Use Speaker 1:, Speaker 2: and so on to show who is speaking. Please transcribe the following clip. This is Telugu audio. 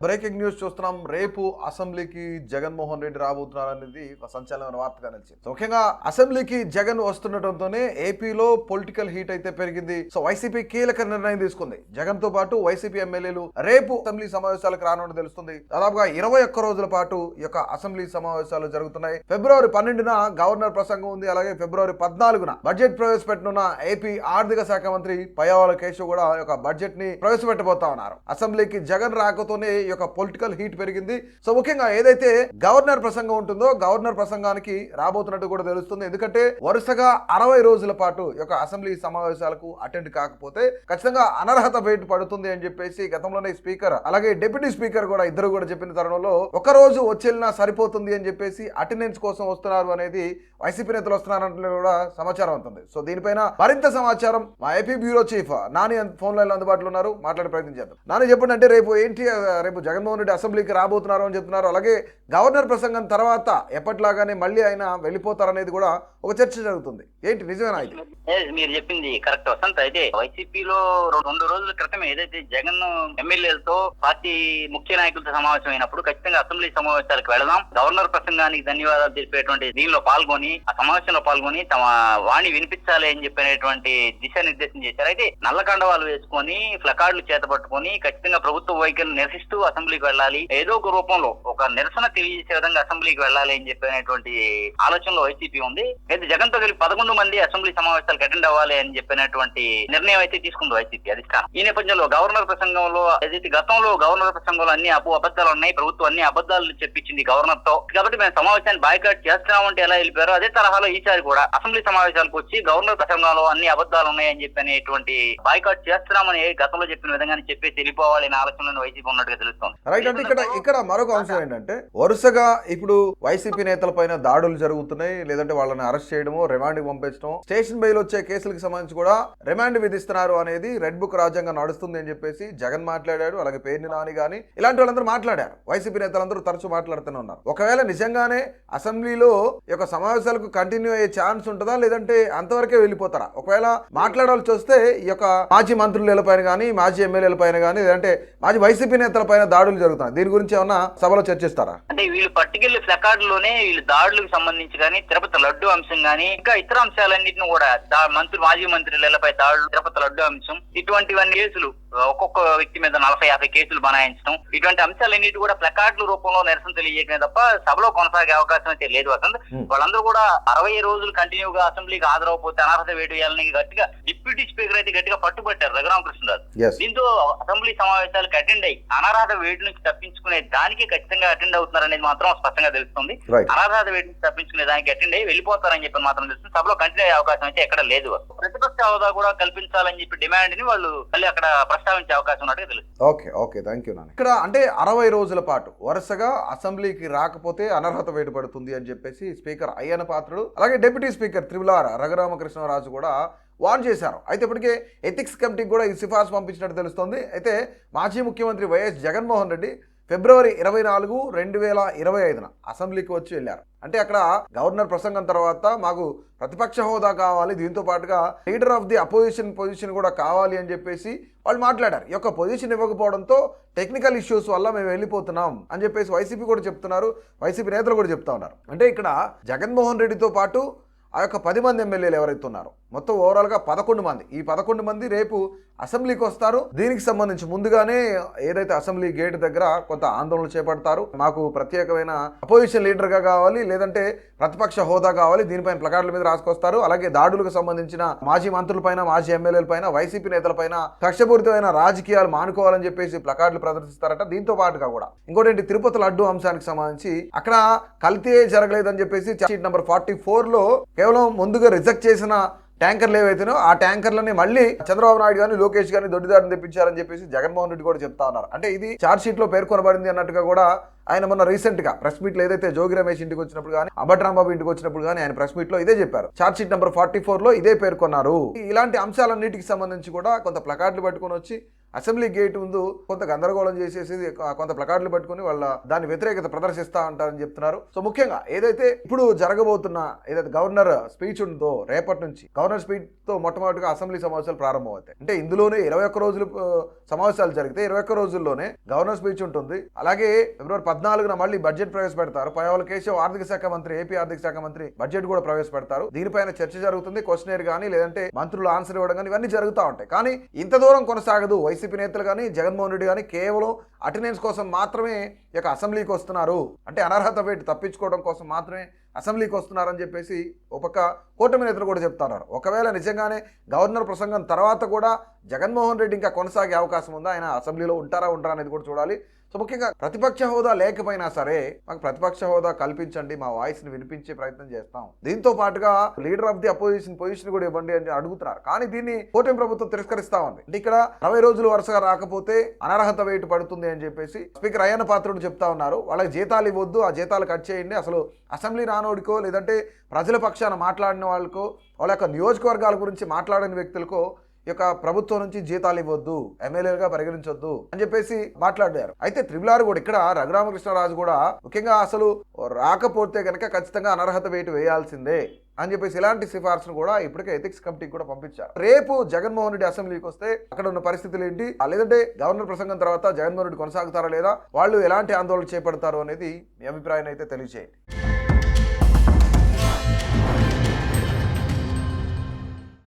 Speaker 1: బ్రేకింగ్ న్యూస్ చూస్తున్నాం. రేపు అసెంబ్లీకి జగన్మోహన్ రెడ్డి రాబోతున్నారు అనేది ఒక సంచలనమైన వార్తగా నిలిచింది. ముఖ్యంగా అసెంబ్లీకి జగన్ వస్తుండటంతోనే ఏపీలో పొలిటికల్ హీట్ అయితే పెరిగింది. సో వైసీపీ కీలక నిర్ణయం తీసుకుంది. జగన్ తో పాటు వైసీపీ ఎమ్మెల్యేలు రేపు అసెంబ్లీ సమావేశాలకు రానున్నట్టు తెలుస్తుంది. దాదాపుగా 21 రోజుల పాటు ఈ యొక్క అసెంబ్లీ సమావేశాలు జరుగుతున్నాయి. ఫిబ్రవరి 12న గవర్నర్ ప్రసంగం ఉంది. అలాగే ఫిబ్రవరి 14న బడ్జెట్ ప్రవేశపెట్టనున్న ఏపీ ఆర్థిక శాఖ మంత్రి పయ్యావుల కేశవ్ కూడా ఈ యొక్క బడ్జెట్ ని ప్రవేశపెట్టబోతా ఉన్నారు. అసెంబ్లీకి జగన్ రాకతోనే ఈ యొక్క పొలిటికల్ హీట్ పెరిగింది. సో ముఖ్యంగా ఏదైతే గవర్నర్ ప్రసంగం ఉంటుందో గవర్నర్ ప్రసంగానికి రాబోతున్నట్టు కూడా తెలుస్తుంది. ఎందుకంటే వరుసగా 60 రోజుల పాటు ఈ యొక్క అసెంబ్లీ సమావేశాలకు అటెండ్ కాకపోతే ఖచ్చితంగా అనర్హత వేటు పడుతుంది అని చెప్పేసి గతంలోనే స్పీకర్ అలాగే డిప్యూటీ స్పీకర్ కూడా ఇద్దరు కూడా చెప్పిన తరుణంలో ఒక రోజు వచ్చేళ్ళినా సరిపోతుంది అని చెప్పేసి అటెండెన్స్ కోసం వస్తున్నారు అనేది వైసీపీ నేతలు వస్తున్నారంటే కూడా సమాచారం అవుతుంది. సో దీనిపైన మరింత సమాచారం మా AP bureau chief Nani phone line లో అందుబాటులో ఉన్నారు. మాట్లాడే ప్రయత్నం చేద్దాం. నాని చెప్పండి, అంటే రేపు ఏంటి, రేపు జగన్మోహన్ రెడ్డి అసెంబ్లీకి రాబోతున్నారు అని చెప్తున్నారు. అలాగే గవర్నర్ ప్రసంగం తర్వాత ఎప్పటిలాగానే మళ్ళీ ఆయన వెళ్ళిపోతారనేది కూడా ఒక చర్చ జరుగుతుంది. ఏంటి నిజమేనా?
Speaker 2: మీరు చెప్పింది కరెక్ట్ వసంత్. అయితే వైసీపీలో 2 రోజుల క్రితం ఏదైతే జగన్ ఎమ్మెల్యేలతో పార్టీ ముఖ్య నాయకులతో సమావేశం అయినప్పుడు ఖచ్చితంగా అసెంబ్లీ సమావేశాలకు వెళదాం, గవర్నర్ ప్రసంగానికి ధన్యవాదాలు తెలిపేటువంటి దీనిలో పాల్గొని ఆ సమావేశంలో పాల్గొని తమ వాణి వినిపించాలి అని చెప్పినటువంటి దిశానిర్దేశం చేశారు. అయితే నల్ల కండవాలు వేసుకొని ప్లకార్డులు చేత పట్టుకొని ఖచ్చితంగా ప్రభుత్వ వైఖరిని నిరసిస్తూ అసెంబ్లీకి వెళ్ళాలి, ఏదో ఒక రూపంలో ఒక నిరసన తెలియజేసే విధంగా అసెంబ్లీకి వెళ్ళాలి అని చెప్పినటువంటి ఆలోచనలో వైసీపీ ఉంది. అయితే జగన్ తో కలిపి 11 మంది అసెంబ్లీ సమావేశాలకు అటెండ్ అవ్వాలి అని చెప్పినటువంటి నిర్ణయం అయితే తీసుకుంది వైసీపీ అధిష్టానం. ఈ నేపథ్యంలో గవర్నర్ ప్రసంగంలో ఏదైతే గతంలో గవర్నర్ ప్రసంగంలో అన్ని అబద్ధాలు ఉన్నాయి, ప్రభుత్వం అన్ని అబద్ధాలు చెప్పించింది గవర్నర్ తో, కాబట్టి మేము సమావేశాన్ని బాయ్కాట్ చేస్తున్నామంటే ఎలా వెళ్ళిపోయారో అదే తరహాలో ఈసారి కూడా అసెంబ్లీ సమావేశాలకు వచ్చి గవర్నర్ ప్రసంగంలో అన్ని అబద్ధాలు ఉన్నాయని చెప్పినటువంటి బాయ్కాట్ చేస్తున్నామని గతంలో చెప్పిన విధంగానే చెప్పేసి వెళ్ళిపోవాలనే ఆలోచనలో వైసీపీ ఉన్నట్టుగా తెలుస్తోంది.
Speaker 1: రైట్. అంటే ఇక్కడ మరొక అంశం ఏంటంటే వరుసగా ఇప్పుడు వైసీపీ నేతల పైన దాడులు జరుగుతున్నాయి, లేదంటే వాళ్ళని అరెస్ట్ చేయడము, రిమాండ్ పంపించడం, స్టేషన్ బెయిల్ వచ్చే కేసులకు సంబంధించి కూడా రిమాండ్ విధిస్తున్నారు అనేది రెడ్ బుక్ రాజ్యాంగం నడుస్తుంది అని చెప్పేసి జగన్ మాట్లాడాడు. అలాగే పేర్ని నాని గాని ఇలాంటి వాళ్ళందరూ మాట్లాడారు. వైసీపీ నేతలందరూ తరచూ మాట్లాడుతూనే ఉన్నారు. ఒకవేళ నిజంగానే అసెంబ్లీలో ఈ యొక్క సమావేశాలకు కంటిన్యూ అయ్యే ఛాన్స్ ఉంటుందా, లేదంటే అంతవరకే వెళ్ళిపోతారా? ఒకవేళ మాట్లాడాల్సి వస్తే ఈ యొక్క మాజీ మంత్రుల పైన కానీ మాజీ ఎమ్మెల్యేల పైన కానీ లేదంటే మాజీ వైసీపీ నేతల పైన దాడులు జరుగుతున్నాయి, దీని గురించి ఏమన్నా సభలో చర్చిస్తారా?
Speaker 2: అంటే వీళ్ళు పర్టికులర్ ప్లకార్డులోనే వీళ్ళు దాడులకు సంబంధించి కానీ తిరుపతి లడ్డు అంశం కానీ ఇంకా ఇతర అంశాలన్నింటినీ కూడా మాజీ మంత్రులపై దాడులు, తిరుపతి లడ్డు అంశం, ఇటువంటివన్నీ కేసులు ఒక్కొక్క వ్యక్తి మీద 40-50 కేసులు బనాయించడం, ఇటువంటి అంశాలన్నిటి కూడా ప్లకార్డుల రూపంలో నిరసన తెలియజేయడమే తప్ప సభలో కొనసాగే అవకాశం అయితే లేదు వసంత్. వాళ్ళందరూ కూడా 60 రోజులు కంటిన్యూగా అసెంబ్లీకి హాజరవకపోతే అనర్హత వేటు వేయాలని గట్టిగా డిప్యూటీ స్పీకర్ అయితే గట్టిగా పట్టుబట్టారు రఘురామకృష్ణరాజు. దీంతో అసెంబ్లీ సమావేశాలకు అటెండ్ అయ్యి అనర్హత వేటు నుంచి తప్పించుకునే దానికి ఖచ్చితంగా అటెండ్ అవుతున్నారు అనేది మాత్రం స్పష్టంగా తెలుస్తుంది. అనర్హత వేటు నుంచి తప్పించుకునే దానికి అటెండ్ అయ్యి వెళ్ళిపోతారని చెప్పి మాత్రం తెలుస్తుంది. సభలో కంటిన్యూ అయ్యే అవకాశం అయితే ఎక్కడ లేదు. ప్రతిపక్ష హోదా కూడా కల్పించాలని చెప్పి డిమాండ్ ని వాళ్ళు మళ్ళీ అక్కడ ప్రస్తావించే అవకాశం ఉన్నట్టుగా తెలుస్తుంది.
Speaker 1: Okay, thank you Nani. ఇక్కడ అంటే 60 రోజుల పాటు వరుసగా అసెంబ్లీకి రాకపోతే అనర్హత వేటు పడుతుంది అని చెప్పేసి స్పీకర్ అయ్యన్న పాత్రుడు అలాగే డిప్యూటీ స్పీకర్ త్రిపులార్ రఘురామకృష్ణరాజు కూడా వార్న్ చేశారు. అయితే ఇప్పటికే ఎథిక్స్ కమిటీకి కూడా ఈ సిఫార్సు పంపించినట్టు తెలుస్తోంది. అయితే మాజీ ముఖ్యమంత్రి వైఎస్ జగన్మోహన్ రెడ్డి ఫిబ్రవరి 24, 2025 అసెంబ్లీకి వచ్చి వెళ్ళారు. అంటే అక్కడ గవర్నర్ ప్రసంగం తర్వాత మాకు ప్రతిపక్ష హోదా కావాలి, దీంతో పాటుగా leader of the opposition position కూడా కావాలి అని చెప్పేసి వాళ్ళు మాట్లాడారు. ఈ యొక్క పొజిషన్ ఇవ్వకపోవడంతో టెక్నికల్ ఇష్యూస్ వల్ల మేము వెళ్ళిపోతున్నాం అని చెప్పేసి వైసీపీ కూడా చెప్తున్నారు, వైసీపీ నేతలు కూడా చెప్తా ఉన్నారు. అంటే ఇక్కడ జగన్మోహన్ రెడ్డితో పాటు ఆ యొక్క 10 మంది ఎమ్మెల్యేలు ఎవరైతే ఉన్నారో మొత్తం ఓవరాల్గా 11 మంది, ఈ 11 మంది రేపు అసెంబ్లీకి వస్తారు. దీనికి సంబంధించి ముందుగానే ఏదైతే అసెంబ్లీ గేట్ దగ్గర కొంత ఆందోళనలు చేపడతారు. మాకు ప్రత్యేకమైన అపోజిషన్ లీడర్గా కావాలి, లేదంటే ప్రతిపక్ష హోదా కావాలి, దీనిపైన ప్లకార్డుల మీద రాసుకొస్తారు. అలాగే దాడులకు సంబంధించిన మాజీ మంత్రులపైన, మాజీ ఎమ్మెల్యేల పైన, వైసీపీ నేతలపైన కక్షపూరితమైన రాజకీయాలు మానుకోవాలని చెప్పేసి ప్లకార్డులు ప్రదర్శిస్తారట. దీంతో పాటుగా కూడా ఇంకోటి తిరుపతి లడ్డు అంశానికి సంబంధించి అక్కడ కల్తీ జరగలేదని చెప్పేసి షీట్ నెంబర్ 44లో కేవలం ముందుగా రిజెక్ట్ చేసిన ట్యాంకర్లు ఏవైతేనో ఆ ట్యాంకర్లని మళ్ళీ చంద్రబాబు నాయుడు గాని లోకేష్ గాని దొడ్డిదారిని తెప్పించారని చెప్పేసి జగన్మోహన్ రెడ్డి కూడా చెప్తా ఉన్నారు. అంటే ఇది చార్జ్ షీట్ లో పేర్కొనబడింది అన్నట్టుగా కూడా ఆయన మొన్న రీసెంట్ గా ప్రెస్ మీట్ లో ఏదైతే జోగి రమేష్ ఇంటికి వచ్చినప్పుడు కానీ అంబటి రాంబాబు ఇంటికి వచ్చినప్పుడు కానీ ఆయన ప్రెస్ మీట్ లో ఇదే చెప్పారు. చార్జ్ షీట్ నెంబర్ 44లో ఇదే పేర్కొన్నారు. ఇలాంటి అంశాలన్నిటికి సంబంధించి కూడా కొంత ప్లకార్డులు పట్టుకొని వచ్చి అసెంబ్లీ గేట్ ముందు కొంత గందరగోళం చేసేసి కొంత ప్లకార్డులు పట్టుకుని వాళ్ళ దాని వ్యతిరేకత ప్రదర్శిస్తా ఉంటారని చెప్తున్నారు. సో ముఖ్యంగా ఏదైతే ఇప్పుడు జరగబోతున్న ఏదైతే గవర్నర్ స్పీచ్ ఉందో రేపటి నుంచి గవర్నర్ స్పీచ్ తో మొట్టమొదటిగా అసెంబ్లీ సమావేశాలు ప్రారంభమవుతాయి. అంటే ఇందులోనే 21 రోజులు సమావేశాలు జరిగితే 21 రోజుల్లోనే గవర్నర్ స్పీచ్ ఉంటుంది. అలాగే ఫిబ్రవరి 14న మళ్ళీ బడ్జెట్ ప్రవేశపెడతారు. పయ్యావుల కేశవ్ ఆర్థిక శాఖ మంత్రి, ఏపీ ఆర్థిక శాఖ మంత్రి బడ్జెట్ కూడా ప్రవేశపెడతారు. దీనిపైన చర్చ జరుగుతుంది. క్వశ్చనర్ కానీ లేదంటే మంత్రులు ఆన్సర్ ఇవ్వడం కానీ ఇవన్నీ జరుగుతూ ఉంటాయి. కానీ ఇంత దూరం కొనసాగదు. వైసీపీ నేతలు కానీ జగన్మోహన్ రెడ్డి కానీ కేవలం అటెండెన్స్ కోసం మాత్రమే ఇక అసెంబ్లీకి వస్తున్నారు, అంటే అనర్హత వేటు తప్పించుకోవడం కోసం మాత్రమే అసెంబ్లీకి వస్తున్నారని చెప్పేసి ఒక పక్క కూటమి నేతలు కూడా చెప్తున్నారు. ఒకవేళ నిజంగానే గవర్నర్ ప్రసంగం తర్వాత కూడా జగన్మోహన్ రెడ్డి ఇంకా కొనసాగే అవకాశం ఉందా, ఆయన అసెంబ్లీలో ఉంటారా అనేది కూడా చూడాలి. సో ముఖ్యంగా ప్రతిపక్ష హోదా లేకపోయినా సరే మాకు ప్రతిపక్ష హోదా కల్పించండి, మా వాయిస్ని వినిపించే ప్రయత్నం చేస్తాం, దీంతో పాటుగా leader of the opposition position కూడా ఇవ్వండి అని అడుగుతున్నారు. కానీ దీన్ని కూటమి ప్రభుత్వం తిరస్కరిస్తా ఉంది. అంటే ఇక్కడ 60 రోజులు వరుసగా రాకపోతే అనర్హత వేటు పడుతుంది అని చెప్పేసి స్పీకర్ అయ్యన్న పాత్రుడు చెప్తా ఉన్నారు. వాళ్ళకి జీతాలు ఇవ్వద్దు, ఆ జీతాలు కట్ చేయండి, అసలు అసెంబ్లీ రానోడికో లేదంటే ప్రజల పక్షాన మాట్లాడిన వాళ్ళకో వాళ్ళ యొక్క నియోజకవర్గాల గురించి మాట్లాడిన వ్యక్తులకో ఈ యొక్క ప్రభుత్వం నుంచి జీతాలు ఇవ్వద్దు, ఎమ్మెల్యేలుగా పరిగణించొద్దు అని చెప్పేసి మాట్లాడారు. అయితే త్రిపులారు కూడా ఇక్కడ రఘురామకృష్ణరాజు కూడా ముఖ్యంగా అసలు రాకపోతే కనుక ఖచ్చితంగా అనర్హత వేటు వేయాల్సిందే అని చెప్పేసి ఇలాంటి సిఫార్సును కూడా ఇప్పటికే ఎథిక్స్ కమిటీకి కూడా పంపించారు. రేపు జగన్మోహన్ రెడ్డి అసెంబ్లీకి వస్తే అక్కడ ఉన్న పరిస్థితులు ఏంటి, లేదంటే గవర్నర్ ప్రసంగం తర్వాత జగన్మోహన్ రెడ్డి కొనసాగుతారా లేదా, వాళ్ళు ఎలాంటి ఆందోళన చేపడతారు అనేది మీ అభిప్రాయాన్ని అయితే తెలియజేయండి.